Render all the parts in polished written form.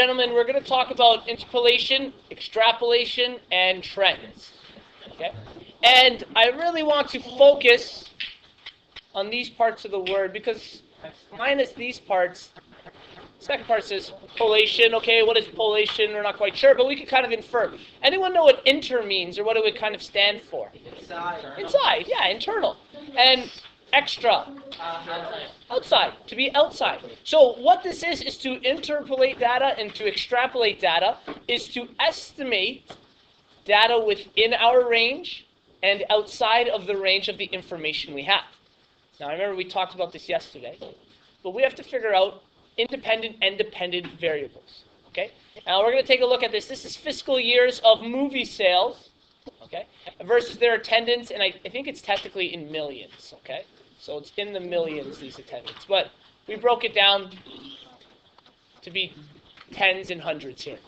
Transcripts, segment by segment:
Gentlemen, we're going to talk about interpolation, extrapolation, and trends. Okay? And I really want to focus on these parts of the word because minus these parts, second part says polation. Okay, what is polation? We're not quite sure, but we can kind of infer. Anyone know what inter means or what it would kind of stand for? Inside. Inside, yeah, internal. And extra. Outside, to be outside. So what this is to interpolate data and to extrapolate data is to estimate data within our range and outside of the range of the information we have. Now, I remember we talked about this yesterday, but we have to figure out independent and dependent variables. Okay? Now, we're going to take a look at this. This is fiscal years of movie sales, okay, versus their attendance, and I think it's technically in millions, okay? So it's in the millions, these attendance. But we broke it down to be tens and hundreds here.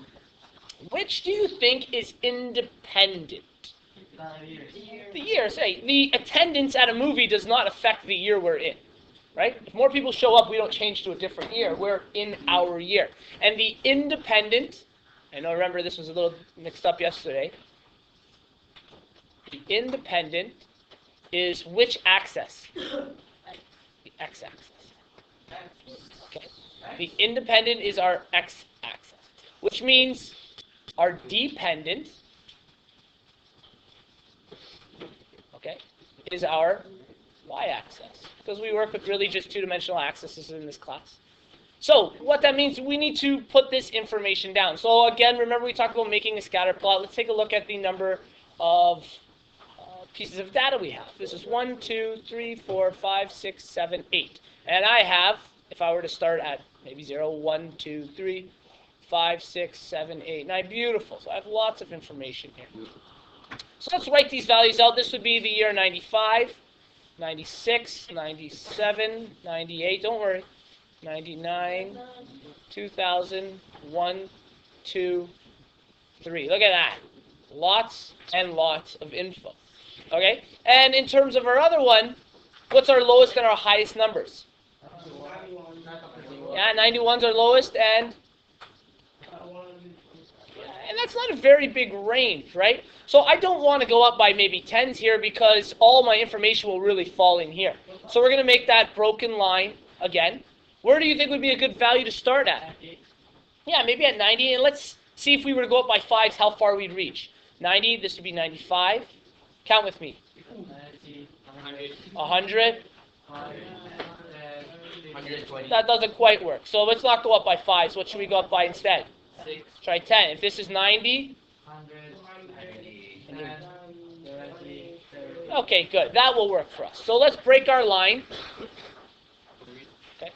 Which do you think is independent? The year. Say, the attendance at a movie does not affect the year we're in, right? If more people show up, we don't change to a different year. We're in our year. And the independent, I know, remember this was a little mixed up yesterday. The independent is which axis? The x-axis. Okay. The independent is our x-axis, which means our dependent, okay, is our y-axis, because we work with really just two-dimensional axes in this class. So what that means, we need to put this information down. So again, remember we talked about making a scatter plot. Let's take a look at the number of pieces of data we have. This is 1, 2, 3, 4, 5, 6, 7, 8. And I have, if I were to start at maybe 0, 1, 2, 3, 5, 6, 7, 8, 9. Beautiful. So I have lots of information here. So let's write these values out. This would be the year 95, 96, 97, 98. Don't worry. 99, 2000, 1, 2, 3. Look at that. Lots and lots of info. Okay? And in terms of our other one, what's our lowest and our highest numbers? Yeah, 91's our lowest, and that's not a very big range, right? So I don't want to go up by maybe 10s here because all my information will really fall in here. So we're going to make that broken line again. Where do you think would be a good value to start at? Yeah, maybe at 90, and let's see if we were to go up by 5s, how far we'd reach. 90, this would be 95. Count with me. 100. That doesn't quite work. So let's not go up by 5s. What should we go up by instead? 6. Try 10. If this is 90. 100. Okay, good. That will work for us. So let's break our line. Okay.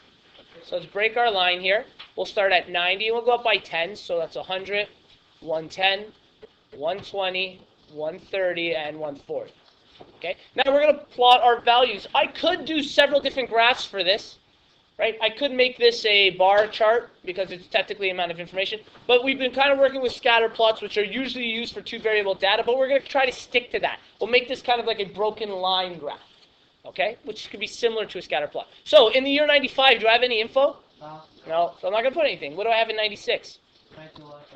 So let's break our line here. We'll start at 90 and we'll go up by 10. So that's 100, 110, 120, 130, and 140. Okay. Now we're going to plot our values. I could do several different graphs for this. Right? I could make this a bar chart because it's technically amount of information, but we've been kind of working with scatter plots, which are usually used for two-variable data, but we're going to try to stick to that. We'll make this kind of like a broken line graph, okay? Which could be similar to a scatter plot. So in the year 95, do I have any info? No, so I'm not going to put anything. What do I have in 96?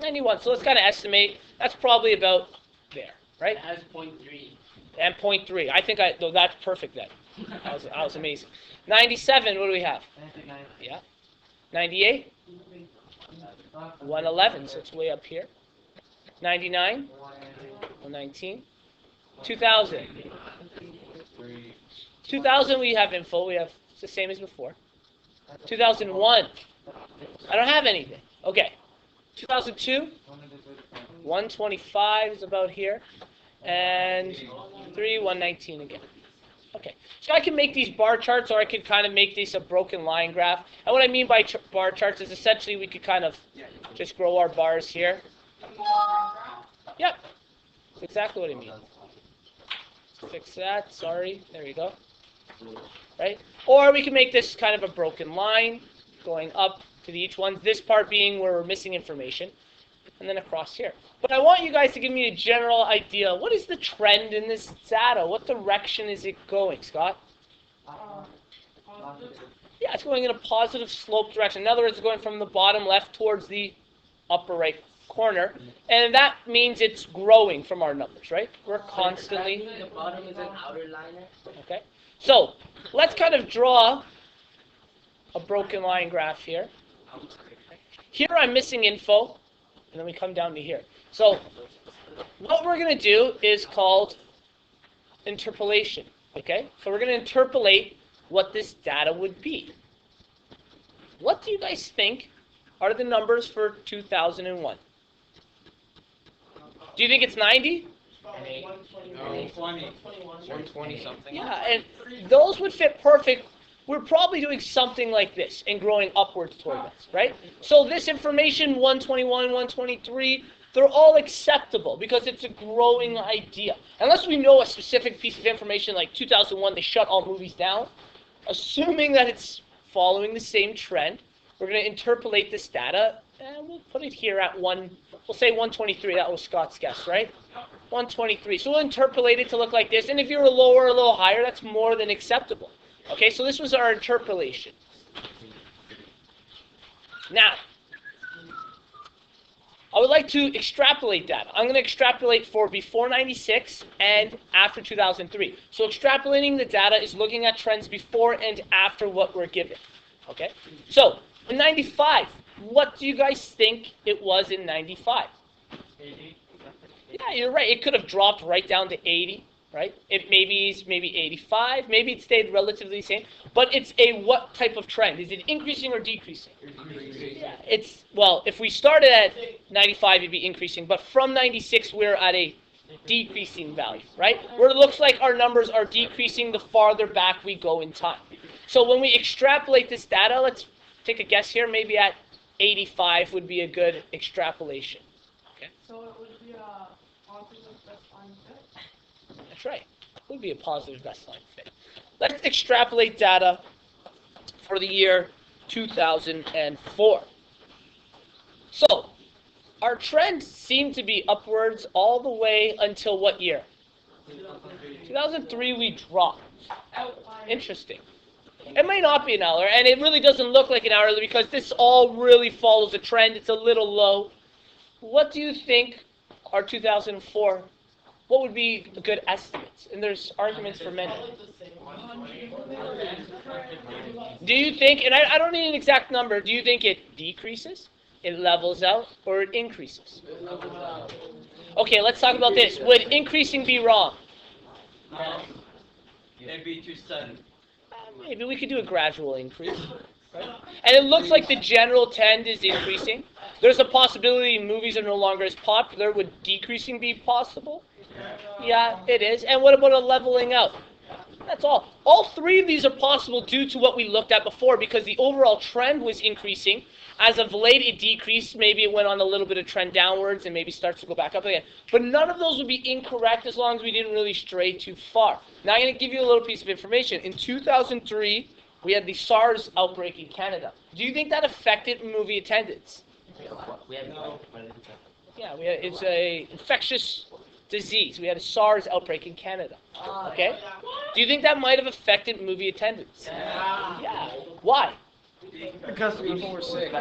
91. So let's kind of estimate. That's probably about there, right? It has 0.3. And 0.3. I think that's perfect then. That was amazing. 97, what do we have? Yeah. 98? 111, so it's way up here. 99? 119? 2000? 2000, we have info. We have it's the same as before. 2001? I don't have anything. Okay. 2002? 125 is about here. And 119 again. Okay, so I can make these bar charts, or I could kind of make this a broken line graph. And what I mean by bar charts is essentially we could kind of just grow our bars here. Yep, that's exactly what I mean. Fix that, sorry, there you go. Right? Or we can make this kind of a broken line going up to each one, this part being where we're missing information, and then across here. But I want you guys to give me a general idea. What is the trend in this data? What direction is it going, Scott? Yeah, it's going in a positive slope direction. In other words, it's going from the bottom left towards the upper right corner, and that means it's growing from our numbers, right? We're constantly. The bottom is an outer liner. Okay. So let's kind of draw a broken line graph here. Here I'm missing info, and then we come down to here. So what we're going to do is called interpolation. Okay? So we're going to interpolate what this data would be. What do you guys think are the numbers for 2001? Do you think it's 90? No, 120 something. Yeah, and those would fit perfect. We're probably doing something like this and growing upwards toward this, right? So this information, 121, 123, they're all acceptable because it's a growing idea. Unless we know a specific piece of information like 2001, they shut all movies down. Assuming that it's following the same trend, we're going to interpolate this data, and we'll put it here at we'll say 123. That was Scott's guess, right? 123. So we'll interpolate it to look like this, and if you're lower or a little higher, that's more than acceptable. Okay, so this was our interpolation. Now, I would like to extrapolate data. I'm going to extrapolate for before 96 and after 2003. So extrapolating the data is looking at trends before and after what we're given. Okay? So, in 95, what do you guys think it was in 95? 80. Yeah, you're right. It could have dropped right down to 80, right? It maybe 85. Maybe it stayed relatively the same. But it's a what type of trend? Is it increasing or decreasing? Yeah, well, if we started at 95, it'd be increasing. But from 96, we're at a decreasing value, right? Where it looks like our numbers are decreasing the farther back we go in time. So when we extrapolate this data, let's take a guess here. Maybe at 85 would be a good extrapolation. Okay. So it would be a positive baseline fit? That's right. It would be a positive baseline fit. Let's extrapolate data for the year 2004. So, our trend seemed to be upwards all the way until what year? 2003 we dropped. Interesting. It might not be an hour, and it really doesn't look like an hourly because this all really follows a trend. It's a little low. What do you think our 2004, what would be a good estimate? And there's arguments for many. Do you think, and I don't need an exact number, do you think it decreases, it levels out, or it increases? Okay, let's talk about this. Would increasing be wrong? It'd be too sudden. Maybe we could do a gradual increase. Right? And it looks like the general trend is increasing. There's a possibility movies are no longer as popular. Would decreasing be possible? Yeah, it is. And what about a leveling out? That's all. All three of these are possible due to what we looked at before because the overall trend was increasing. As of late, it decreased. Maybe it went on a little bit of trend downwards and maybe starts to go back up again. But none of those would be incorrect as long as we didn't really stray too far. Now I'm going to give you a little piece of information. In 2003, we had the SARS outbreak in Canada. Do you think that affected movie attendance? Yeah, it's a infectious disease. We had a SARS outbreak in Canada. Okay? Do you think that might have affected movie attendance? Yeah. Why? Because people were sick.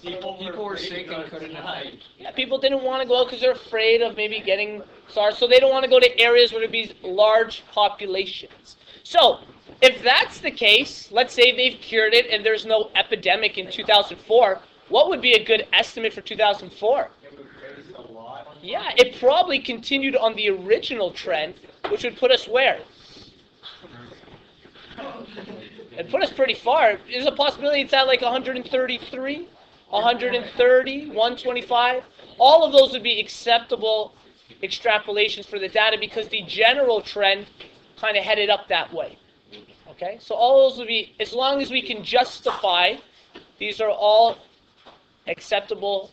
People were sick and couldn't attend. Yeah, people didn't want to go because they're afraid of maybe getting SARS, so they don't want to go to areas where there'd be large populations. So, if that's the case, let's say they've cured it and there's no epidemic in 2004, what would be a good estimate for 2004? Yeah, it probably continued on the original trend, which would put us where? It'd put us pretty far. There's a possibility it's at like 133, 130, 125. All of those would be acceptable extrapolations for the data because the general trend kind of headed up that way. Okay, so all those would be, as long as we can justify, these are all acceptable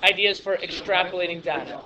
ideas for extrapolating data.